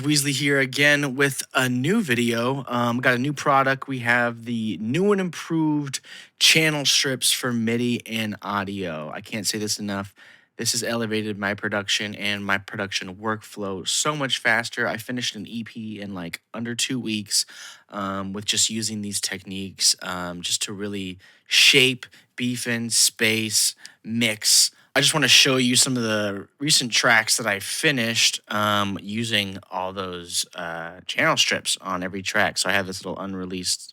Weasley here again with a new video. Got a new product. We have the new and improved channel strips for MIDI and audio. I can't say this enough. This has elevated my production and my production workflow so much faster. I finished an EP in like under 2 weeks with just using these techniques just to really shape, beef in, space, mix. I just want to show you some of the recent tracks that I finished using all those channel strips on every track. So I have this little unreleased.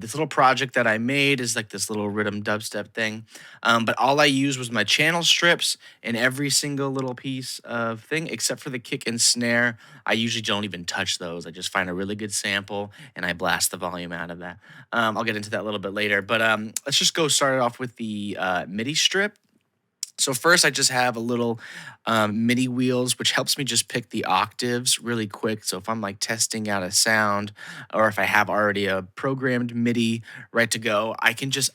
This little project that I made is like this little rhythm dubstep thing. But all I used was my channel strips in every single little piece of thing, except for the kick and snare. I usually don't even touch those. I just find a really good sample and I blast the volume out of that. I'll get into that a little bit later. But let's just go start it off with the MIDI strip. So first, I just have a little MIDI wheels, which helps me just pick the octaves really quick. So if I'm like testing out a sound, or if I have already a programmed MIDI ready to go, I can just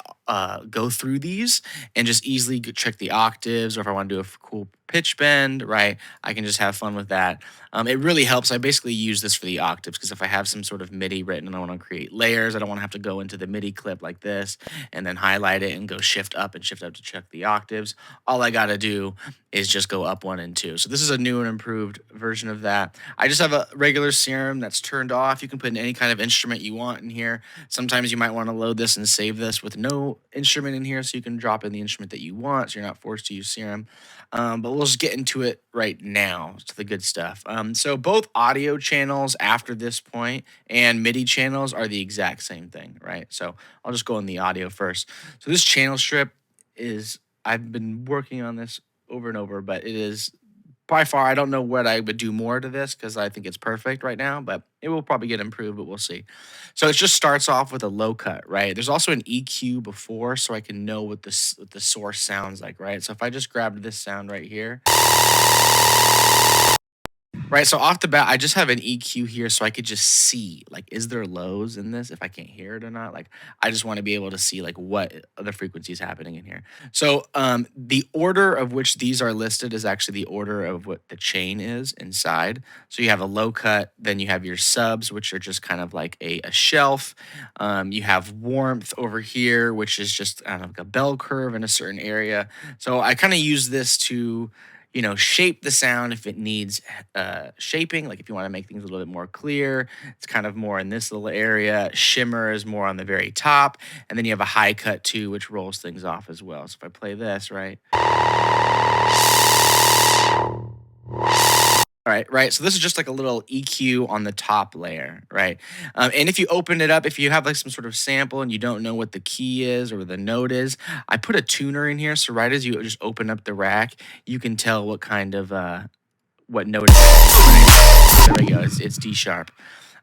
go through these and just easily check the octaves. Or if I want to do a cool pitch bend, right, I can just have fun with that. It really helps. I basically use this for the octaves because if I have some sort of MIDI written and I want to create layers, I don't want to have to go into the MIDI clip like this and then highlight it and go shift up and shift up to check the octaves. All I got to do is just go up 1 and 2. So this is a new and improved version of that. I just have a regular serum that's turned off. You can put in any kind of instrument you want in here. Sometimes you might want to load this and save this with no instrument in here so you can drop in the instrument that you want so you're not forced to use serum. But we'll just get into it right now to the good stuff. So both audio channels after this point and MIDI channels are the exact same thing, right? So I'll just go in the audio first. So this channel strip is, I've been working on this over and over, but it is by far, I don't know what I would do more to this because I think it's perfect right now, but it will probably get improved, but we'll see. So it just starts off with a low cut, right? There's also an EQ before, so I can know what the source sounds like, right? So if I just grabbed this sound right here, right, so off the bat, I just have an EQ here so I could just see, like, is there lows in this if I can't hear it or not? Like, I just want to be able to see, like, what other frequencies happening in here. So the order of which these are listed is actually the order of what the chain is inside. So you have a low cut, then you have your subs, which are just kind of like a shelf. You have warmth over here, which is just kind of like a bell curve in a certain area. So I kind of use this to shape the sound if it needs shaping. Like if you want to make things a little bit more clear, it's kind of more in this little area. Shimmer is more on the very top. And then you have a high cut too, which rolls things off as well. So if I play this, right? All right, right. So this is just like a little EQ on the top layer, right? And if you open it up, if you have like some sort of sample and you don't know what the key is or the note is, I put a tuner in here. So right as you just open up the rack, you can tell what kind of what note it is. Right? There we go. It's D sharp.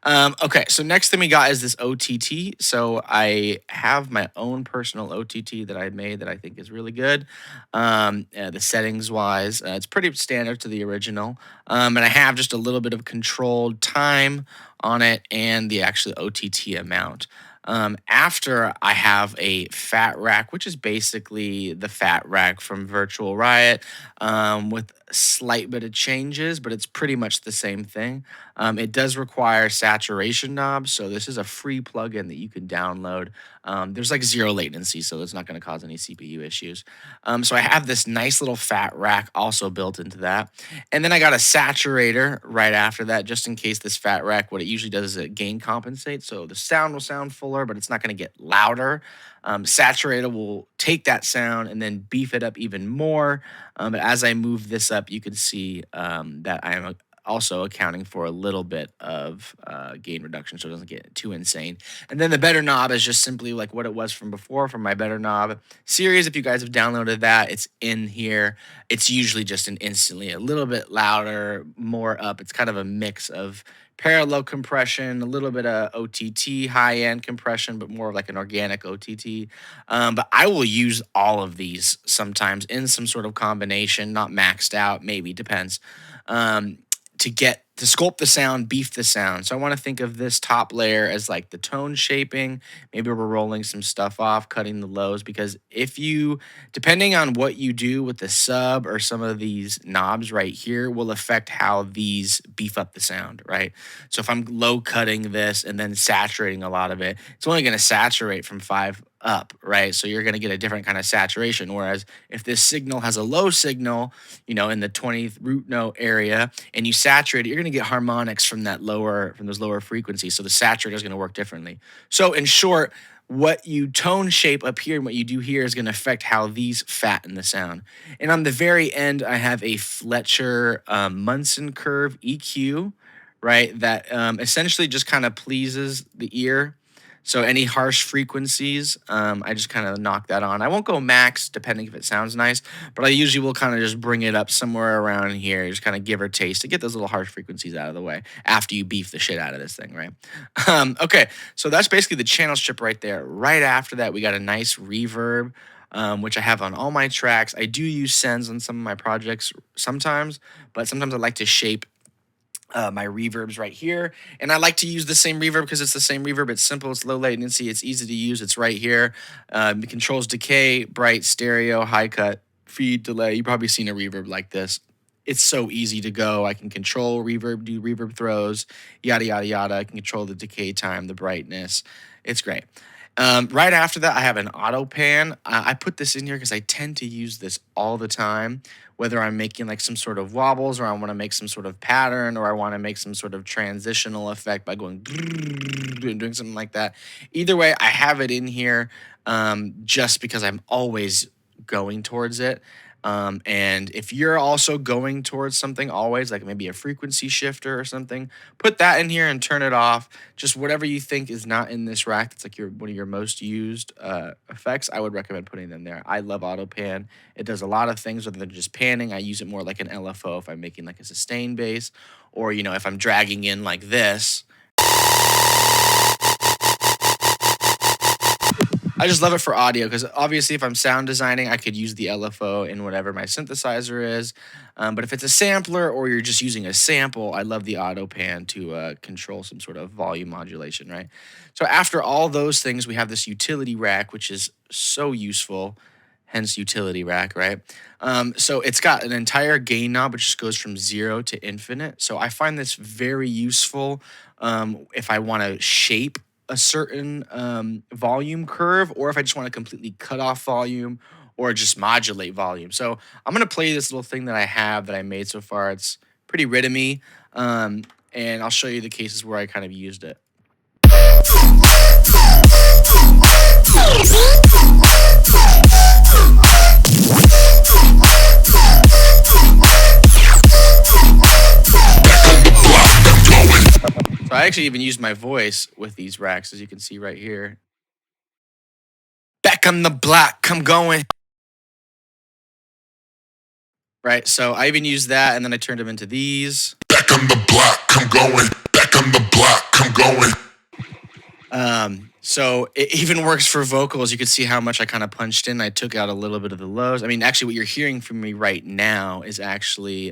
Okay, so next thing we got is this OTT. So I have my own personal OTT that I made that I think is really good. The settings wise, it's pretty standard to the original. And I have just a little bit of controlled time on it and the actual OTT amount. After I have a fat rack, which is basically the fat rack from Virtual Riot, with slight bit of changes, but it's pretty much the same thing. It does require saturation knobs, so this is a free plugin that you can download. There's like zero latency, so it's not going to cause any CPU issues. So I have this nice little fat rack also built into that. And then I got a saturator right after that, just in case this fat rack, what it usually does is it gain compensates. So the sound will sound fuller, but it's not going to get louder. Saturator will take that sound and then beef it up even more. But as I move this up, you can see that I am also accounting for a little bit of gain reduction so it doesn't get too insane. And then the better knob is just simply like what it was from before from my better knob series. If you guys have downloaded that, it's in here. It's usually just an instantly a little bit louder, more up. It's kind of a mix of parallel compression, a little bit of OTT, high end compression, but more of like an organic OTT. But I will use all of these sometimes in some sort of combination, not maxed out, maybe depends. Um, to get to sculpt the sound, beef the sound. So I want to think of this top layer as like the tone shaping. Maybe we're rolling some stuff off, cutting the lows, because if you, depending on what you do with the sub or some of these knobs right here, will affect how these beef up the sound, right? So if I'm low cutting this and then saturating a lot of it, it's only going to saturate from 5 up, right? So you're going to get a different kind of saturation. Whereas if this signal has a low signal, in the 20th root note area, and you saturate it, you're going to get harmonics from those lower frequencies. So the saturator is going to work differently. So in short, what you tone shape up here and what you do here is going to affect how these fatten the sound. And on the very end, I have a Fletcher Munson curve EQ, right? That essentially just kind of pleases the ear. So any harsh frequencies, I just kind of knock that on. I won't go max, depending if it sounds nice, but I usually will kind of just bring it up somewhere around here, just kind of give or taste to get those little harsh frequencies out of the way after you beef the shit out of this thing, right? Okay, so that's basically the channel strip right there. Right after that, we got a nice reverb, which I have on all my tracks. I do use sends on some of my projects sometimes, but sometimes I like to shape my reverbs right here. And I like to use the same reverb because it's the same reverb. It's simple, it's low latency, it's easy to use, it's right here. It controls decay, bright, stereo, high cut, feed, delay. You've probably seen a reverb like this. It's so easy to go. I can control reverb, do reverb throws, yada, yada, yada. I can control the decay time, the brightness. It's great. Right after that, I have an auto pan. I put this in here because I tend to use this all the time, whether I'm making like some sort of wobbles or I want to make some sort of pattern or I want to make some sort of transitional effect by going and doing something like that. Either way, I have it in here just because I'm always going towards it. And if you're also going towards something always, like maybe a frequency shifter or something, put that in here and turn it off. Just whatever you think is not in this rack, that's like one of your most used effects, I would recommend putting them there. I love auto pan. It does a lot of things other than just panning. I use it more like an LFO if I'm making like a sustain bass, or if I'm dragging in like this. I just love it for audio because obviously if I'm sound designing, I could use the LFO in whatever my synthesizer is. But if it's a sampler or you're just using a sample, I love the auto pan to control some sort of volume modulation, right? So after all those things, we have this utility rack, which is so useful, hence utility rack, right? So it's got an entire gain knob, which just goes from 0 to infinite. So I find this very useful if I want to shape a certain volume curve, or if I just want to completely cut off volume or just modulate volume. So I'm going to play this little thing that I have that I made so far. It's pretty rhythmy, and I'll show you the cases where I kind of used it. So I actually even used my voice with these racks, as you can see right here. Back on the block, I'm going. Right, so I even used that, and then I turned them into these. Back on the block, I'm going. Back on the block, I'm going. So it even works for vocals. You can see how much I kind of punched in. I took out a little bit of the lows. I mean, actually, what you're hearing from me right now is actually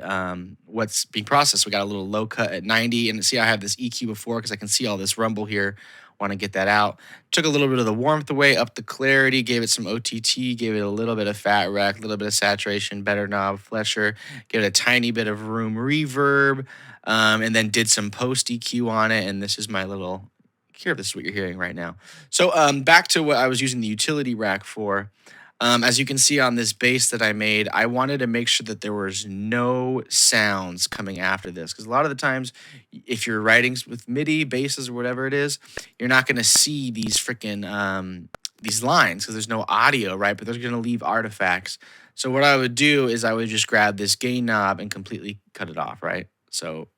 what's being processed. We got a little low cut at 90, and see I have this EQ before because I can see all this rumble here want to get that out. Took a little bit of the warmth away, up the clarity, gave it some OTT, gave it a little bit of fat wreck, a little bit of saturation, better knob, Fletcher, gave it a tiny bit of room reverb, and then did some post EQ on it. And this is my little here. This is what you're hearing right now. So back to what I was using the utility rack for. As you can see on this bass that I made, I wanted to make sure that there was no sounds coming after this. Because a lot of the times, if you're writing with MIDI, basses, or whatever it is, you're not going to see these freaking these lines because there's no audio, right? But they're going to leave artifacts. So what I would do is I would just grab this gain knob and completely cut it off, right? So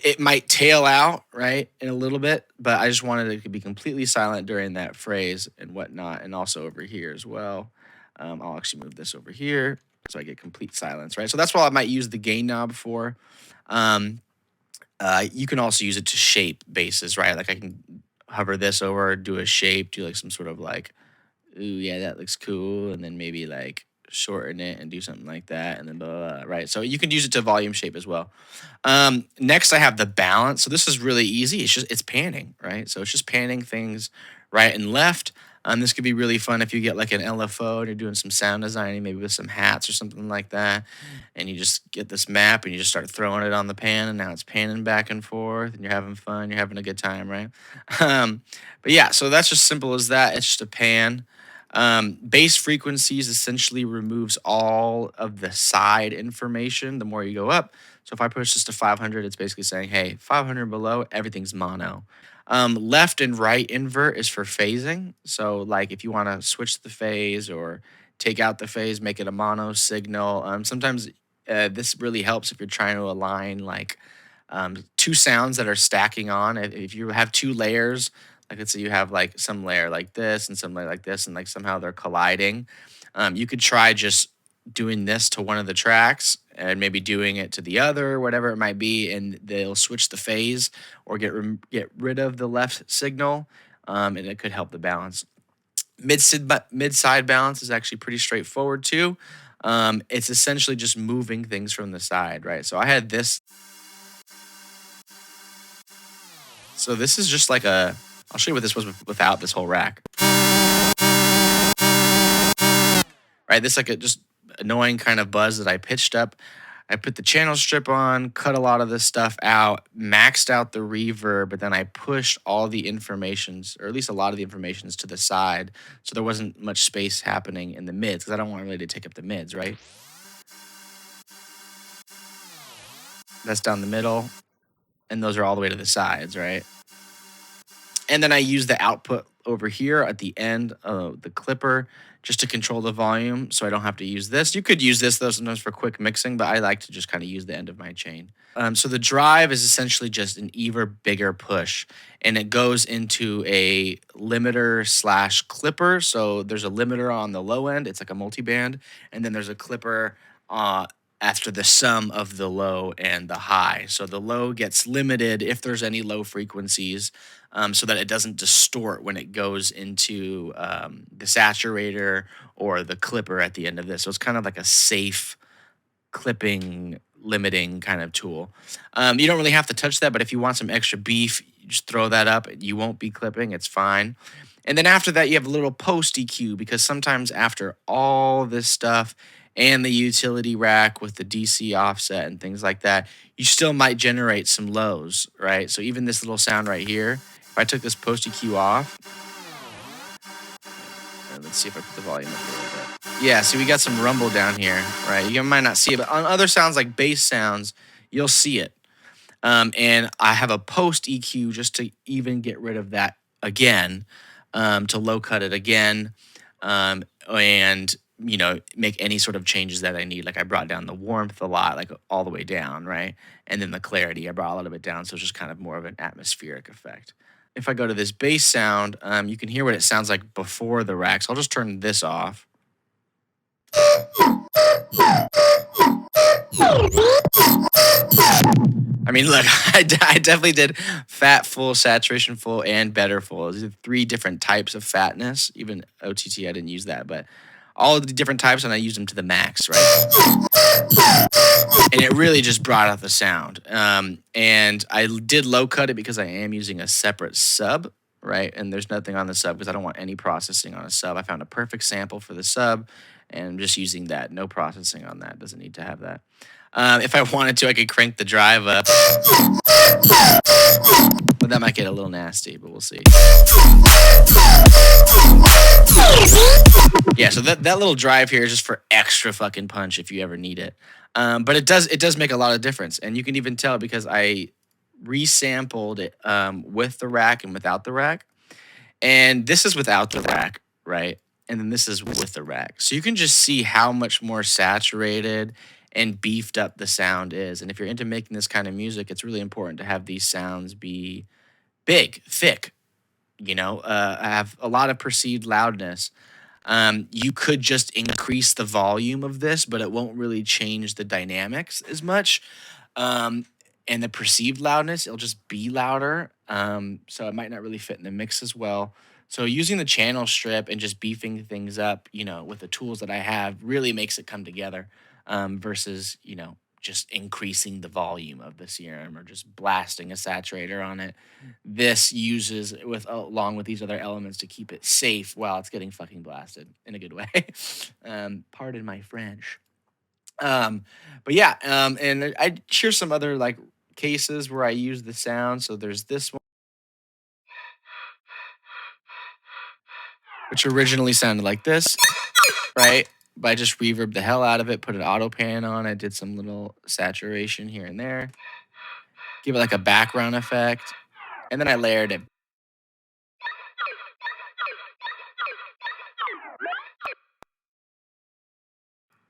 it might tail out, right, in a little bit, but I just wanted it to be completely silent during that phrase and whatnot, and also over here as well. I'll actually move this over here so I get complete silence, right? So that's what I might use the gain knob for. You can also use it to shape basses, right? Like I can hover this over, do a shape, do like some sort of like, ooh, yeah, that looks cool, and then maybe like shorten it and do something like that, and then blah, blah, blah, right? So you can use it to volume shape as well. Next, I have the balance. So this is really easy. It's panning, right? So it's just panning things right and left. This could be really fun if you get like an LFO and you're doing some sound designing, maybe with some hats or something like that, and you just get this map and you just start throwing it on the pan, and now it's panning back and forth, and you're having fun, you're having a good time, right? But yeah, so that's just simple as that. It's just a pan. Bass frequencies essentially removes all of the side information the more you go up. So if I push this to 500, it's basically saying, hey, 500 below, everything's mono. Left and right invert is for phasing. So like if you want to switch the phase or take out the phase, make it a mono signal. Sometimes this really helps if you're trying to align like two sounds that are stacking on. If you have two layers, like let's say you have like some layer like this and some layer like this, and like somehow they're colliding, you could try just doing this to one of the tracks and maybe doing it to the other, whatever it might be, and they'll switch the phase or get rid of the left signal, and it could help the balance. Mid side balance is actually pretty straightforward too. It's essentially just moving things from the side, right? So I had this. So this is just like a. I'll show you what this was without this whole rack. Right, this is like a just annoying kind of buzz that I pitched up. I put the channel strip on, cut a lot of this stuff out, maxed out the reverb, but then I pushed all the informations, or at least a lot of the informations, to the side, so there wasn't much space happening in the mids, because I don't want really to take up the mids, right? That's down the middle, and those are all the way to the sides, right? And then I use the output over here at the end of the clipper just to control the volume, so I don't have to use this. You could use this though sometimes for quick mixing, but I like to just kind of use the end of my chain. So the drive is essentially just an even bigger push, and it goes into a limiter slash clipper. So there's a limiter on the low end, it's like a multiband, and then there's a clipper after the sum of the low and the high. So the low gets limited if there's any low frequencies, so that it doesn't distort when it goes into the saturator or the clipper at the end of this. So it's kind of like a safe clipping limiting kind of tool. You don't really have to touch that, but if you want some extra beef, you just throw that up. You won't be clipping, it's fine. And then after that, you have a little post EQ, because sometimes after all this stuff and the utility rack with the DC offset and things like that, you still might generate some lows, right? So even this little sound right here, if I took this post EQ off, let's see if I put the volume up a little bit. Yeah, see, we got some rumble down here, right? You might not see it, but on other sounds like bass sounds, you'll see it. And I have a post EQ just to even get rid of that again, to low cut it again, and make any sort of changes that I need. Like I brought down the warmth a lot, like all the way down, right? And then the clarity, I brought a little bit down, so it's just kind of more of an atmospheric effect. If I go to this bass sound, you can hear what it sounds like before the rack. So I'll just turn this off. I mean, look, I definitely did fat full, saturation full, and better full. These are 3 different types of fatness. Even OTT, I didn't use that, but all of the different types, and I used them to the max, right? and it really just brought out the sound. And I did low cut it because I am using a separate sub, right? And there's nothing on the sub because I don't want any processing on a sub. I found a perfect sample for the sub, and I'm just using that. No processing on that. Doesn't need to have that. If I wanted to, I could crank the drive up, but that might get a little nasty. But we'll see. Yeah, so that little drive here is just for extra fucking punch if you ever need it. But it does make a lot of difference, and you can even tell because I resampled it with the rack and without the rack, and this is without the rack, right? And then this is with the rack, so you can just see how much more saturated and beefed up the sound is. And if you're into making this kind of music, it's really important to have these sounds be big, thick. Have a lot of perceived loudness. You could just increase the volume of this, but it won't really change the dynamics as much. And the perceived loudness, it'll just be louder. So it might not really fit in the mix as well. So using the channel strip and just beefing things up, with the tools that I have really makes it come together versus, just increasing the volume of the serum or just blasting a saturator on it. This uses along with these other elements to keep it safe while it's getting fucking blasted in a good way. Pardon my French. But yeah, and I share some other like cases where I use the sound. So there's this one, which originally sounded like this, right? But I just reverbed the hell out of it, put an auto pan on. I did some little saturation here and there, give it like a background effect, and then I layered it.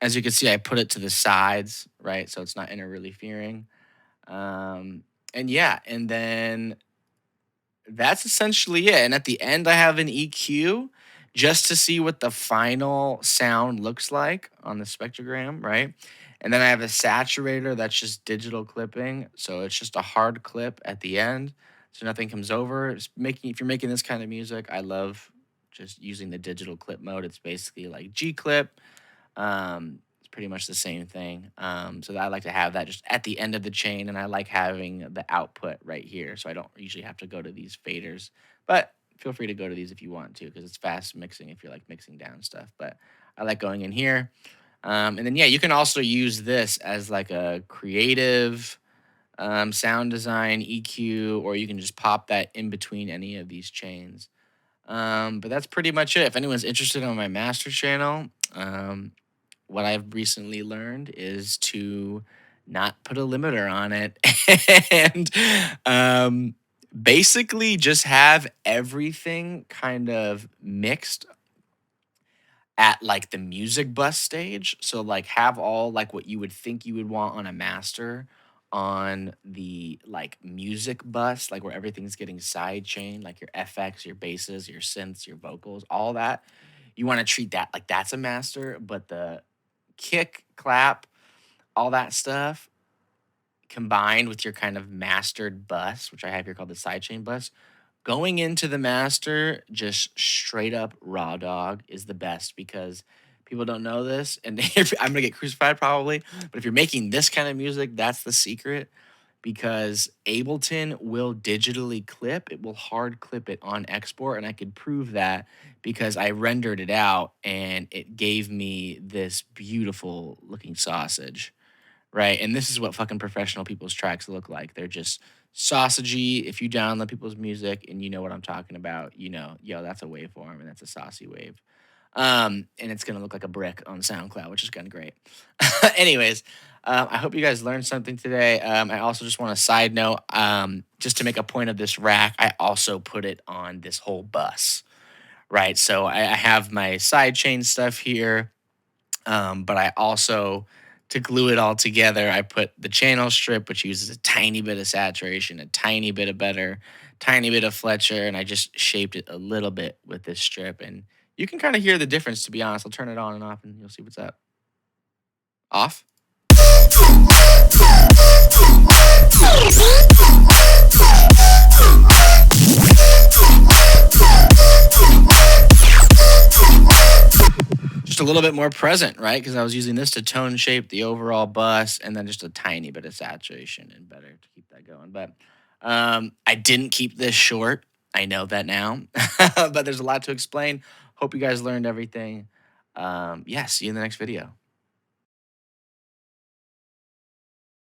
As you can see, I put it to the sides, right? So it's not interfering. And yeah, and then that's essentially it. And at the end, I have an EQ just to see what the final sound looks like on the spectrogram, right? And then I have a saturator that's just digital clipping. So it's just a hard clip at the end. So nothing comes over. If you're making this kind of music, I love just using the digital clip mode. It's basically like G clip. It's pretty much the same thing. So I like to have that just at the end of the chain, and I like having the output right here. So I don't usually have to go to these faders, but feel free to go to these if you want to, because it's fast mixing if you're like mixing down stuff. But I like going in here. And then, yeah, you can also use this as like a creative sound design EQ, or you can just pop that in between any of these chains. But that's pretty much it. If anyone's interested on my master channel, what I've recently learned is to not put a limiter on it and basically just have everything kind of mixed at like the music bus stage. So like have all like what you would think you would want on a master on the like music bus, like where everything's getting side chain, like your FX, your basses, your synths, your vocals, all that. You want to treat that like that's a master, but the kick, clap, all that stuff combined with your kind of mastered bus, which I have here called the sidechain bus, going into the master, just straight up raw dog is the best, because people don't know this, and I'm gonna get crucified probably, but if you're making this kind of music, that's the secret, because Ableton will digitally clip, it will hard clip it on export, and I could prove that because I rendered it out and it gave me this beautiful looking sausage, right? And this is what fucking professional people's tracks look like. They're just sausagey. If you download people's music and you know what I'm talking about, yo, that's a waveform and that's a saucy wave. And it's gonna look like a brick on SoundCloud, which is kind of great. Anyways, I hope you guys learned something today. I also just want to side note, just to make a point of this rack, I also put it on this whole bus, right? So I have my sidechain stuff here, but I also, to glue it all together, I put the channel strip, which uses a tiny bit of saturation, a tiny bit of better, tiny bit of Fletcher, and I just shaped it a little bit with this strip. And you can kind of hear the difference, to be honest. I'll turn it on and off, and you'll see what's up. Off. Just just a little bit more present, right? Because I was using this to tone shape the overall bus, and then just a tiny bit of saturation and better to keep that going. But I didn't keep this short. I know that now, but there's a lot to explain. Hope you guys learned everything. Yeah, see you in the next video.